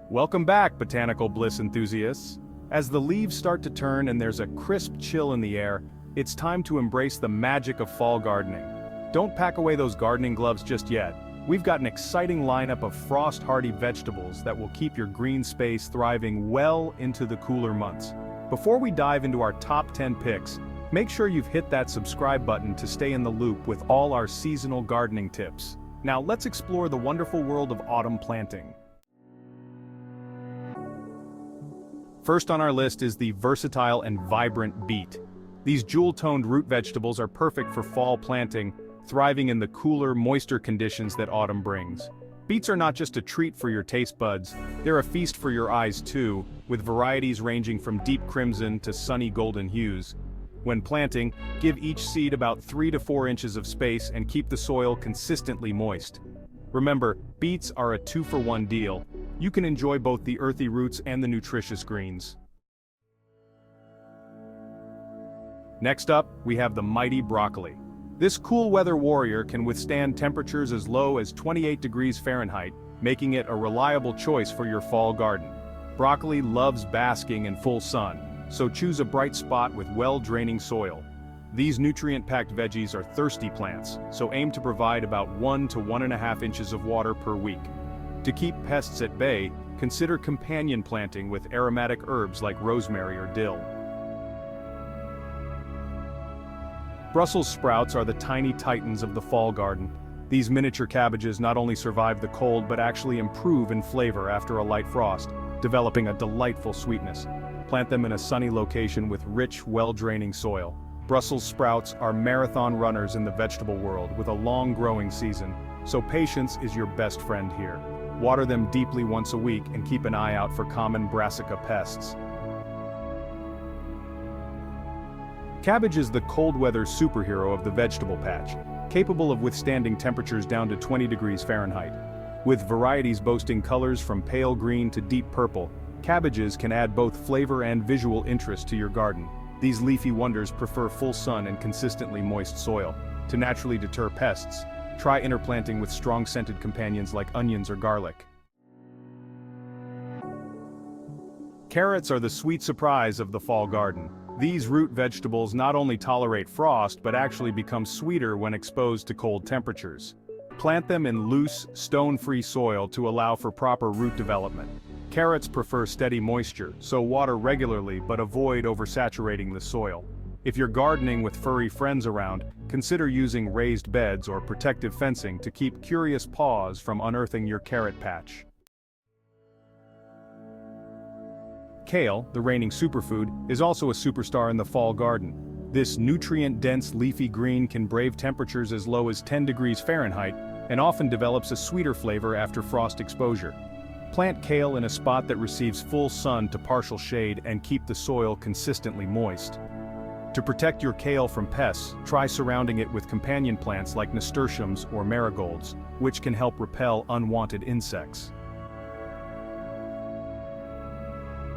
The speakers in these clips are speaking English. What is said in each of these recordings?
Welcome back, botanical bliss enthusiasts. As the leaves start to turn and there's a crisp chill in the air, it's time to embrace the magic of fall gardening. Don't pack away those gardening gloves just yet. We've got an exciting lineup of frost-hardy vegetables that will keep your green space thriving well into the cooler months. Before we dive into our top 10 picks, make sure you've hit that subscribe button to stay in the loop with all our seasonal gardening tips. Now let's explore the wonderful world of autumn planting. First on our list is the versatile and vibrant beet. These jewel-toned root vegetables are perfect for fall planting, thriving in the cooler, moister conditions that autumn brings. Beets are not just a treat for your taste buds, they're a feast for your eyes too, with varieties ranging from deep crimson to sunny golden hues. When planting, give each seed about 3 to 4 inches of space and keep the soil consistently moist. Remember, beets are a 2-for-1 deal. You can enjoy both the earthy roots and the nutritious greens. Next up, we have the mighty broccoli. This cool weather warrior can withstand temperatures as low as 28 degrees Fahrenheit, making it a reliable choice for your fall garden. Broccoli loves basking in full sun, so choose a bright spot with well-draining soil. These nutrient-packed veggies are thirsty plants, so aim to provide about 1 to 1.5 inches of water per week. To keep pests at bay, consider companion planting with aromatic herbs like rosemary or dill. Brussels sprouts are the tiny titans of the fall garden. These miniature cabbages not only survive the cold but actually improve in flavor after a light frost, developing a delightful sweetness. Plant them in a sunny location with rich, well-draining soil. Brussels sprouts are marathon runners in the vegetable world with a long growing season, so patience is your best friend here. Water them deeply once a week and keep an eye out for common brassica pests. Cabbage is the cold weather superhero of the vegetable patch, capable of withstanding temperatures down to 20 degrees Fahrenheit. With varieties boasting colors from pale green to deep purple, cabbages can add both flavor and visual interest to your garden. These leafy wonders prefer full sun and consistently moist soil. To naturally deter pests, try interplanting with strong-scented companions like onions or garlic. Carrots are the sweet surprise of the fall garden. These root vegetables not only tolerate frost but actually become sweeter when exposed to cold temperatures. Plant them in loose, stone-free soil to allow for proper root development. Carrots prefer steady moisture, so water regularly but avoid oversaturating the soil. If you're gardening with furry friends around, consider using raised beds or protective fencing to keep curious paws from unearthing your carrot patch. Kale, the reigning superfood, is also a superstar in the fall garden. This nutrient-dense leafy green can brave temperatures as low as 10 degrees Fahrenheit and often develops a sweeter flavor after frost exposure. Plant kale in a spot that receives full sun to partial shade and keep the soil consistently moist. To protect your kale from pests, try surrounding it with companion plants like nasturtiums or marigolds, which can help repel unwanted insects.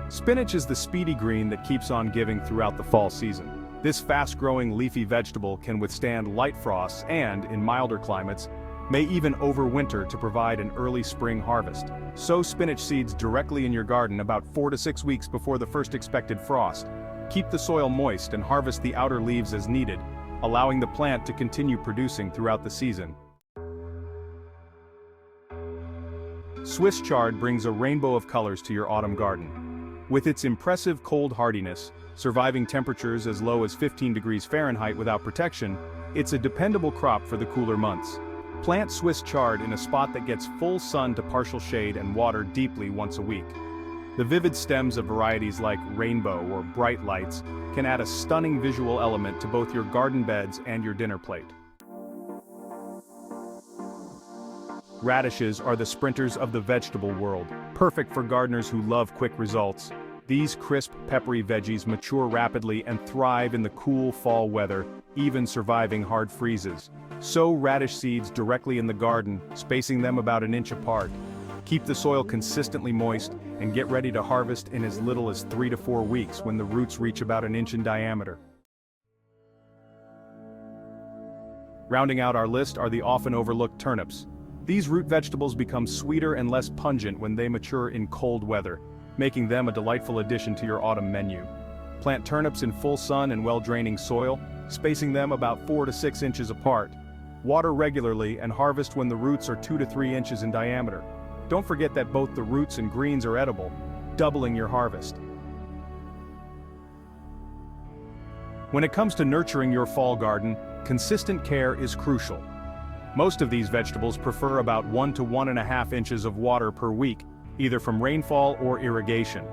Spinach is the speedy green that keeps on giving throughout the fall season. This fast-growing leafy vegetable can withstand light frosts and, in milder climates, may even overwinter to provide an early spring harvest. Sow spinach seeds directly in your garden about 4 to 6 weeks before the first expected frost. Keep the soil moist and harvest the outer leaves as needed, allowing the plant to continue producing throughout the season. Swiss chard brings a rainbow of colors to your autumn garden. With its impressive cold hardiness, surviving temperatures as low as 15 degrees Fahrenheit without protection, it's a dependable crop for the cooler months. Plant Swiss chard in a spot that gets full sun to partial shade and water deeply once a week. The vivid stems of varieties like rainbow or bright lights can add a stunning visual element to both your garden beds and your dinner plate. Radishes are the sprinters of the vegetable world, perfect for gardeners who love quick results. These crisp, peppery veggies mature rapidly and thrive in the cool fall weather, even surviving hard freezes. Sow radish seeds directly in the garden, spacing them about an inch apart. Keep the soil consistently moist and get ready to harvest in as little as 3 to 4 weeks when the roots reach about an inch in diameter. Rounding out our list are the often overlooked turnips. These root vegetables become sweeter and less pungent when they mature in cold weather, making them a delightful addition to your autumn menu. Plant turnips in full sun and well-draining soil, spacing them about 4 to 6 inches apart. Water regularly and harvest when the roots are 2 to 3 inches in diameter. Don't forget that both the roots and greens are edible, doubling your harvest. When it comes to nurturing your fall garden, consistent care is crucial. Most of these vegetables prefer about 1 to 1.5 inches of water per week, either from rainfall or irrigation.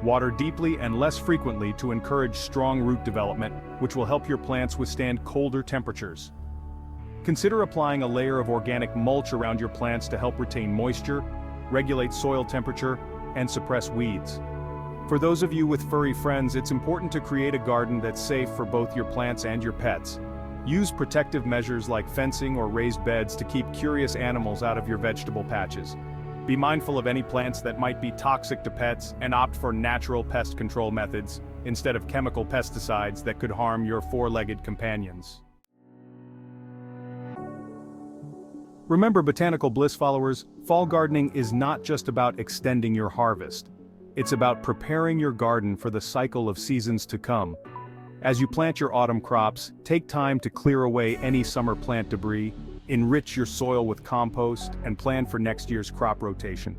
Water deeply and less frequently to encourage strong root development, which will help your plants withstand colder temperatures. Consider applying a layer of organic mulch around your plants to help retain moisture, regulate soil temperature, and suppress weeds. For those of you with furry friends, it's important to create a garden that's safe for both your plants and your pets. Use protective measures like fencing or raised beds to keep curious animals out of your vegetable patches. Be mindful of any plants that might be toxic to pets and opt for natural pest control methods instead of chemical pesticides that could harm your four-legged companions. Remember, Botanical Bliss followers, fall gardening is not just about extending your harvest. It's about preparing your garden for the cycle of seasons to come. As you plant your autumn crops, take time to clear away any summer plant debris, enrich your soil with compost, and plan for next year's crop rotation.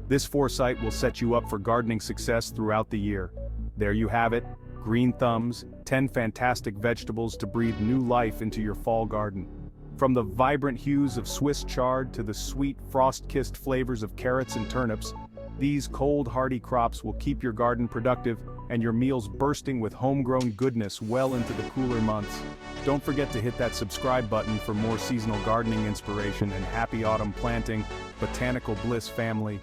This foresight will set you up for gardening success throughout the year. There you have it, green thumbs, 10 fantastic vegetables to breathe new life into your fall garden. From the vibrant hues of Swiss chard to the sweet, frost-kissed flavors of carrots and turnips, these cold, hardy crops will keep your garden productive and your meals bursting with homegrown goodness well into the cooler months. Don't forget to hit that subscribe button for more seasonal gardening inspiration and happy autumn planting, Botanical Bliss family.